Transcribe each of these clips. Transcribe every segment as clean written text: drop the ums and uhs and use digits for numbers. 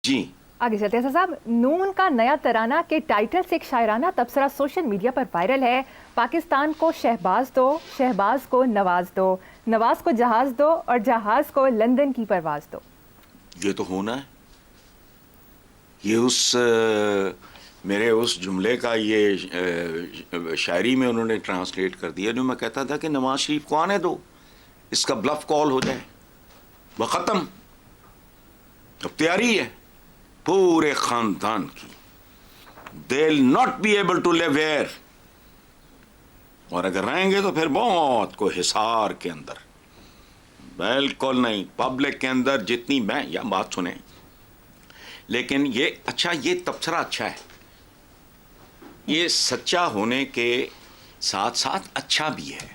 جی آگے چلتے ہیں صاحب. نون کا نیا ترانہ کے ٹائٹل سے ایک شاعرانہ تبصرہ سوشل میڈیا پر وائرل ہے. پاکستان کو شہباز دو، شہباز کو نواز دو، نواز کو جہاز دو اور جہاز کو لندن کی پرواز دو. یہ تو ہونا ہے. یہ میرے اس جملے کا یہ شاعری میں انہوں نے ٹرانسلیٹ کر دیا جو میں کہتا تھا کہ نواز شریف کو آنے دو، اس کا بلف کال ہو جائے، وہ ختم. اب تیاری ہے پورے خاندان کی. they'll not be able to live here. اور اگر رہیں گے تو پھر بہت کو حصار کے اندر. بالکل نہیں، پبلک کے اندر جتنی میں یا بات سنیں. لیکن یہ اچھا، یہ تبصرہ اچھا ہے، یہ سچا ہونے کے ساتھ ساتھ اچھا بھی ہے.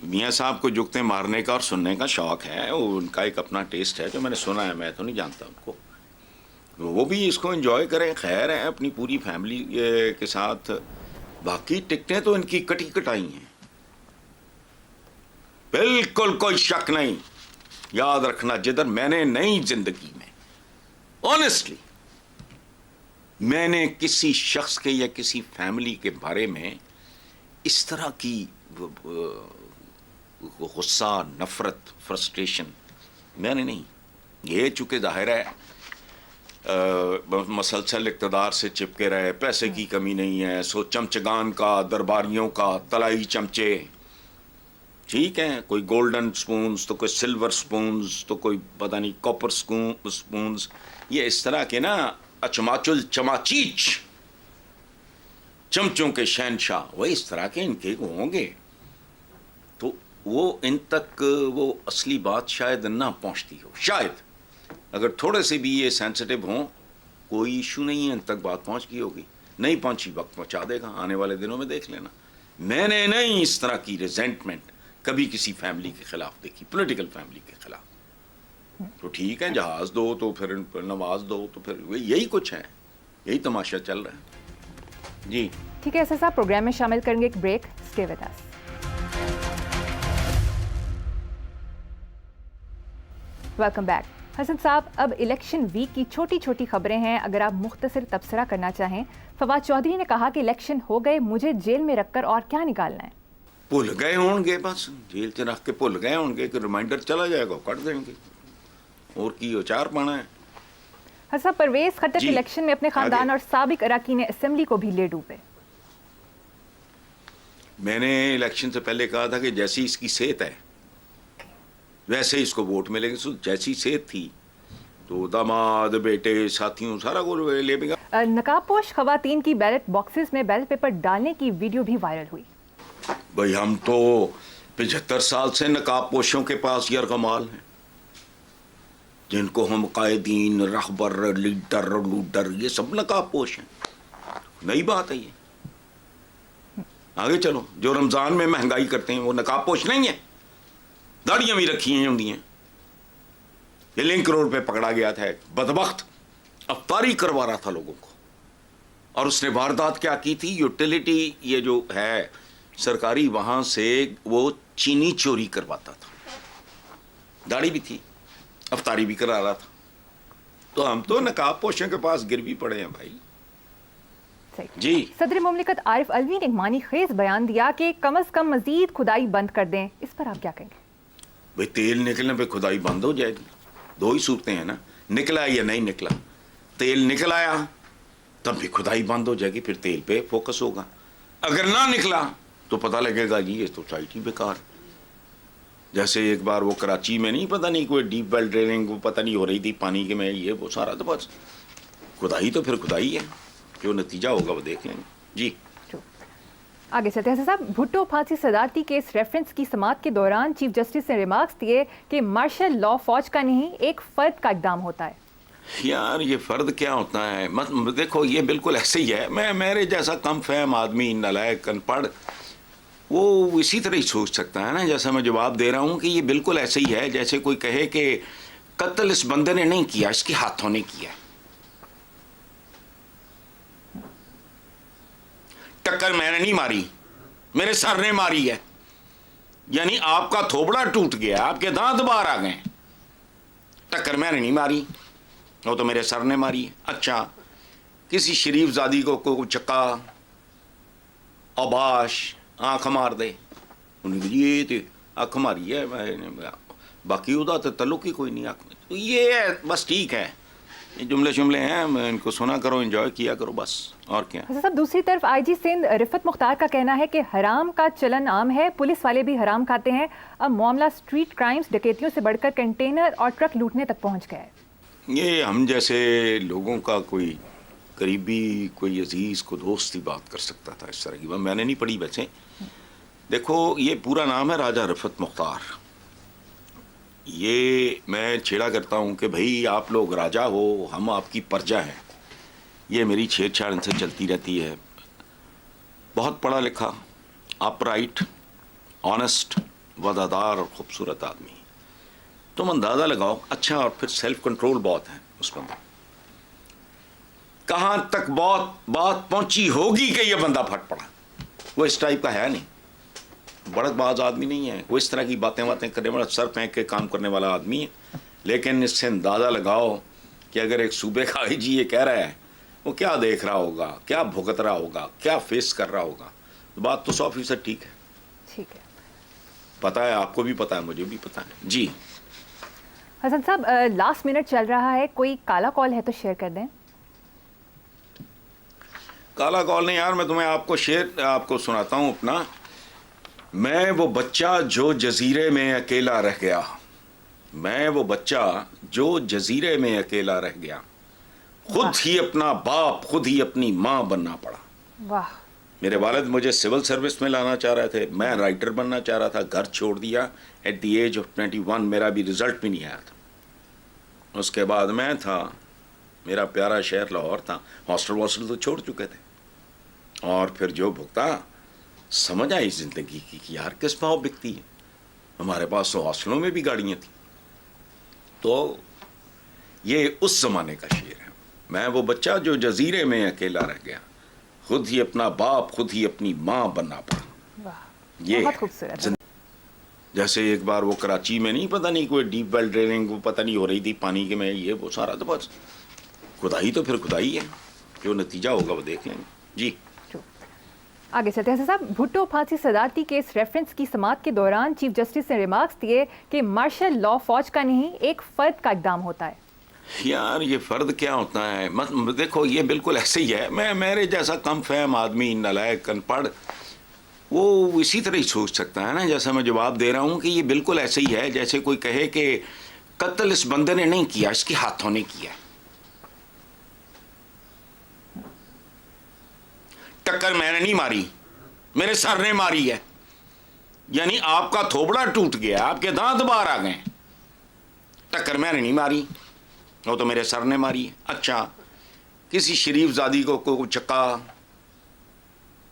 میاں صاحب کو جگتے مارنے کا اور سننے کا شوق ہے، ان کا ایک اپنا ٹیسٹ ہے جو میں نے سنا ہے، میں تو نہیں جانتا ان کو. وہ بھی اس کو انجوائے کریں، خیر ہے اپنی پوری فیملی کے ساتھ. باقی ٹکٹیں تو ان کی کٹی کٹائی ہیں، بالکل کوئی شک نہیں. یاد رکھنا، جدھر میں نے نئی زندگی میں آنیسٹلی میں نے کسی شخص کے یا کسی فیملی کے بارے میں اس طرح کی غصہ، نفرت، فرسٹریشن میں نے نہیں. یہ چونکہ ظاہر ہے مسلسل اقتدار سے چپکے رہے، پیسے کی کمی نہیں ہے، سو چمچگان کا، درباریوں کا، طلائی چمچے ٹھیک ہیں، کوئی گولڈن سپونز تو کوئی سلور سپونز تو کوئی پتہ نہیں کاپر سپونز، یہ اس طرح کے نا اچماچل چماچیچ چمچوں کے شہنشاہ، وہ اس طرح کے ان کے ہوں گے تو وہ ان تک وہ اصلی بات شاید نہ پہنچتی ہو. شاید اگر تھوڑے سے بھی یہ سینسٹیو ہوں، کوئی ایشو نہیں ہے، ان تک بات پہنچ گئی ہوگی. نہیں پہنچی، وقت پہنچا دے گا، آنے والے دنوں میں دیکھ لینا. میں نے نہیں اس طرح کی ریزنٹمنٹ کبھی کسی فیملی کے خلاف دیکھی، پولیٹیکل فیملی کے خلاف. تو ٹھیک ہے، جہاز دو تو پھر نواز دو، تو پھر یہی کچھ ہے، یہی تماشا چل رہا ہے. جی ٹھیک ہے ایسا صاحب، پروگرام میں شامل کریں گے ایک break. Stay with us. Welcome back. Hasan صاحب، اب الیکشن ویک کی چھوٹی چھوٹی خبریں ہیں، اگر آپ مختصر تبصرہ کرنا چاہیں. فواد چودھری نے کہا کہ الیکشن ہو گئے، مجھے جیل میں رکھ کر اور کیا نکالنا ہے. بھول گئے ہوں گے، بس جیل سے رکھ کے بھول گئے ہوں گے کہ ریمائنڈر چلا جائے گا، کٹ دیں گے، اور کی اچار پانا ہے. حسن، پرویز خٹک الیکشن میں اپنے خاندان اور سابق اراکین اسمبلی کو بھی لے ڈوبے. میں نے الیکشن سے پہلے کہا تھا کہ جیسی اس کی صحت ہے ویسے ہی اس کو ووٹ ملے گا. جیسی صحت تھی تو داماد، بیٹے، ساتھیوں سارا کو لے بھی گا. نقاب پوش خواتین کی بیلٹ باکسز میں بیلٹ پیپر ڈالنے کی ویڈیو بھی وائرل ہوئی. بھئی ہم تو 75 سال سے نقاب پوشوں کے پاس یرغمال ہیں، جن کو ہم قائدین، رہبر، لیڈر، لوڈر، یہ سب نقاب پوش ہیں. نئی بات ہے یہ. آگے چلو، جو رمضان میں مہنگائی کرتے ہیں وہ نقاب پوش نہیں ہیں، داڑیاں بھی رکھی ہیں ہوتی ہیں. یہ لنک روڈ پہ پکڑا گیا تھا ایک بدبخت، افطاری کروا رہا تھا لوگوں کو، اور اس نے واردات کیا کی تھی، یوٹیلیٹی یہ جو ہے سرکاری، وہاں سے وہ چینی چوری کرواتا تھا. داڑھی بھی تھی، افطاری بھی کرا رہا تھا. تو ہم تو نقاب پوشوں کے پاس گر بھی پڑے ہیں بھائی. جی صدر مملکت عارف علوی نے معنی خیز بیان دیا کہ کم از کم مزید کھدائی بند کر دیں. اس پر آپ کیا کہیں گے؟ بھائی تیل نکلنے پہ کھدائی بند ہو جائے گی. دو ہی صورتیں ہیں نا، نکلا یا نہیں نکلا. تیل نکل آیا تب بھی کھدائی بند ہو جائے گی، پھر تیل پہ فوکس ہوگا. اگر نہ نکلا تو پتہ لگے گا جی یہ سوسائٹی بیکار. جیسے ایک بار وہ کراچی میں نہیں، پتہ نہیں کوئی ڈیپ ویل ڈرلنگ وہ پتہ نہیں ہو رہی تھی پانی کے میں، یہ وہ سارا تو بس کھدائی تو پھر کھدائی ہے، جو نتیجہ ہوگا وہ دیکھ لیں گے. جی آگے چلتے ہیں صاحب. بھٹو پھانسی صدارتی کیس ریفرنس کی سماعت کے دوران چیف جسٹس نے ریمارکس دیے کہ مارشل لا فوج کا نہیں، ایک فرد کا اقدام ہوتا ہے. یار یہ فرد کیا ہوتا ہے؟ دیکھو یہ بالکل ایسے ہی ہے. میرے جیسا کم فہم آدمی، نالائق، ان پڑھ، وہ اسی طرح ہی سوچ سکتا ہے نا جیسا میں جواب دے رہا ہوں کہ یہ بالکل ایسے ہی ہے جیسے کوئی کہے کہ قتل اس بندے نے نہیں کیا، اس کے ہاتھوں نے کیا. ٹکر میں نے نہیں ماری، میرے سر نے ماری ہے. یعنی آپ کا تھوبڑا ٹوٹ گیا، آپ کے دانت باہر آ گئے، ٹکر میں نے نہیں ماری. وہ تو میرے سر نے ماری ہے. اچھا کسی شریف زادی کو کوئی چکا اباش آنکھ مار دے, انہیں کہا یہ تو اکھ ماری ہے, باقی وہ تو تعلق ہی کوئی نہیں آنکھ میں. تو یہ ہے بس, ٹھیک ہے, یہ جملے شملے ہیں, ان کو سنا کرو, انجوائے کیا کرو بس, اور کیا. حسن صاحب دوسری طرف آئی جی سندھ رفت مختار کا کہنا ہے کہ حرام کا چلن عام ہے, پولیس والے بھی حرام کھاتے ہیں, اب معاملہ اسٹریٹ کرائمز ڈکیتیوں سے بڑھ کر کنٹینر اور ٹرک لوٹنے تک پہنچ گئے. یہ ہم جیسے لوگوں کا کوئی قریبی, کوئی عزیز, کو دوست ہی بات کر سکتا تھا اس طرح کی. میں نے نہیں پڑھی ویسے. دیکھو یہ پورا نام ہے راجہ رفت مختار. یہ میں چھیڑا کرتا ہوں کہ بھئی آپ لوگ راجہ ہو, ہم آپ کی پرجا ہیں. یہ میری چھیڑ چھاڑ ان سے چلتی رہتی ہے. بہت پڑھا لکھا, اپ رائٹ, آنیسٹ, وفادار اور خوبصورت آدمی. تم اندازہ لگاؤ. اچھا, اور پھر سیلف کنٹرول بہت ہے اس بندے. کہاں تک بات پہنچی ہوگی کہ یہ بندہ پھٹ پڑا. وہ اس ٹائپ کا ہے نہیں, بڑک باز آدمی نہیں ہے, وہ اس طرح کی باتیں کرنے والا, سر پھینک کے کام کرنے والا آدمی ہے. لیکن اس سے اندازہ لگاؤ کہ اگر ایک صوبے کا آئی جی یہ کہہ رہا ہے, وہ کیا دیکھ رہا ہوگا, کیا بھگت رہا ہوگا, کیا فیس کر رہا ہوگا. بات تو 100% ٹھیک ہے. ٹھیک ہے, پتا ہے, آپ کو بھی پتا ہے, مجھے بھی پتا ہے. جی حسن صاحب لاسٹ منٹ چل رہا ہے, کوئی کالا کال ہے تو شیئر کر دیں. کالا کال نہیں یار, میں تمہیں آپ کو سناتا ہوں اپنا. میں وہ بچہ جو جزیرے میں اکیلا رہ گیا, میں وہ بچہ جو جزیرے میں اکیلا رہ گیا, خود ہی اپنا باپ, خود ہی اپنی ماں بننا پڑا. واہ. میرے والد مجھے سول سروس میں لانا چاہ رہے تھے, میں رائٹر بننا چاہ رہا تھا, گھر چھوڑ دیا ایٹ دی ایج آف 21. میرا بھی رزلٹ بھی نہیں آیا تھا. اس کے بعد میں تھا, میرا پیارا شہر لاہور تھا, ہاسٹل تو چھوڑ چکے تھے. اور پھر جو بھگتا, سمجھ آئی زندگی کی کہ یار کس پاؤ بکتی ہے. ہمارے پاس تو ہاسٹلوں میں بھی گاڑیاں تھیں. تو یہ اس زمانے کا شعر ہے. میں وہ بچہ جو جزیرے میں اکیلا رہ گیا, خود ہی اپنا باپ, خود ہی اپنی ماں بننا پڑا. واہ, یہ بہت خوبصورت. جیسے ایک بار وہ کراچی میں نہیں, پتہ نہیں کوئی ڈیپ ویل ڈریننگ پتہ نہیں ہو رہی تھی پانی کے میں, یہ وہ سارا تو بس خدائی تو پھر خدائی ہے, جو نتیجہ ہوگا وہ دیکھ لیں گے. جی آگے چلتے ہیں صاحب. بھٹو پھانسی صدارتی کیس ریفرنس کی سماعت کے دوران چیف جسٹس نے ریمارکس دیے کہ مارشل لا فوج کا نہیں, ایک فرد کا اقدام ہوتا ہے. یار یہ فرد کیا ہوتا ہے, دیکھو یہ بالکل ایسے ہی ہے. میرے جیسا کم فہم آدمی, نالائق, ان پڑھ, وہ اسی طرح ہی سوچ سکتا ہے نا, جیسا میں جواب دے رہا ہوں کہ یہ بالکل ایسے ہی ہے جیسے کوئی کہے کہ قتل اس بندے نے نہیں کیا, اس کے ہاتھوں نے کیا. ٹکر میں نے نہیں ماری, میرے سر نے ماری ہے. یعنی آپ کا تھوبڑا ٹوٹ گیا, آپ کے دانت باہر آ گئے. ٹکر میں نے نہیں ماری, وہ تو میرے سر نے ماری ہے. اچھا کسی شریف زادی کو کوئی چکا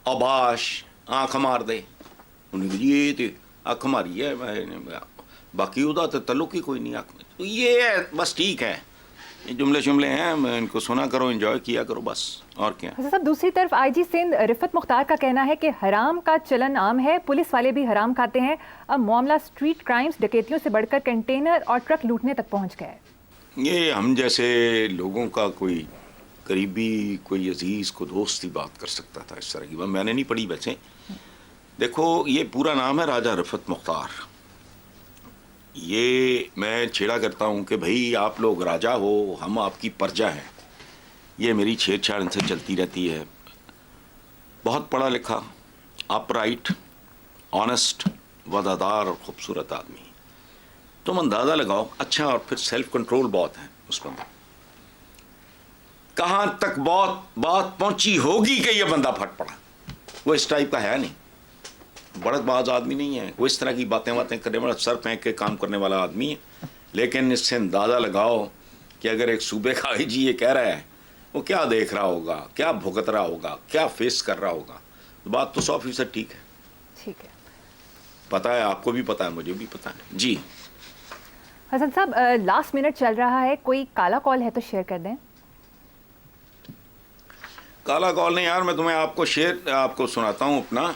اباش آنکھ مار دے, انہیں کہا یہ تو اکھ ماری ہے, باقی وہ تو تعلق ہی کوئی نہیں آنکھ میں. تو یہ ہے بس, ٹھیک ہے, یہ جملے شملے ہیں, ان کو سنا کرو, انجوائے کیا کرو بس, اور کیا. حسن صاحب دوسری طرف آئی جی سندھ رفت مختار کا کہنا ہے کہ حرام کا چلن عام ہے, پولیس والے بھی حرام کھاتے ہیں, اب معاملہ اسٹریٹ کرائمز ڈکیتیوں سے بڑھ کر کنٹینر اور ٹرک لوٹنے تک پہنچ گئے. یہ ہم جیسے لوگوں کا کوئی قریبی, کوئی عزیز, کو دوست ہی بات کر سکتا تھا اس طرح کی. میں نے نہیں پڑھی ویسے. دیکھو یہ پورا نام ہے راجہ رفت مختار. یہ میں چھیڑا کرتا ہوں کہ بھئی آپ لوگ راجہ ہو, ہم آپ کی پرجا ہیں. یہ میری چھیڑ چھاڑ ان سے چلتی رہتی ہے. بہت پڑھا لکھا, اپ رائٹ, آنیسٹ, وفادار اور خوبصورت آدمی. تم اندازہ لگاؤ. اچھا, اور پھر سیلف کنٹرول بہت ہے اس بندے. کہاں تک بات پہنچی ہوگی کہ یہ بندہ پھٹ پڑا. وہ اس ٹائپ کا ہے نہیں, بڑک باز آدمی نہیں ہے, وہ اس طرح کی باتیں کرنے والا, سر پھینک کے کام کرنے والا آدمی ہے. لیکن اس سے اندازہ لگاؤ کہ اگر ایک صوبے کا آئی جی یہ کہہ رہا ہے, وہ کیا دیکھ رہا ہوگا, کیا بھگت رہا ہوگا, کیا فیس کر رہا ہوگا. بات تو 100% ٹھیک ہے. ٹھیک ہے, پتا ہے, آپ کو بھی پتا ہے, مجھے بھی پتا ہے. جی حسن صاحب لاسٹ منٹ چل رہا ہے, کوئی کالا کال ہے تو شیئر کر دیں. کالا کال نہیں یار, میں تمہیں آپ کو سناتا ہوں اپنا.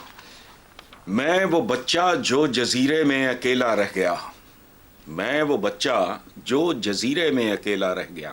میں وہ بچہ جو جزیرے میں اکیلا رہ گیا, میں وہ بچہ جو جزیرے میں اکیلا رہ گیا,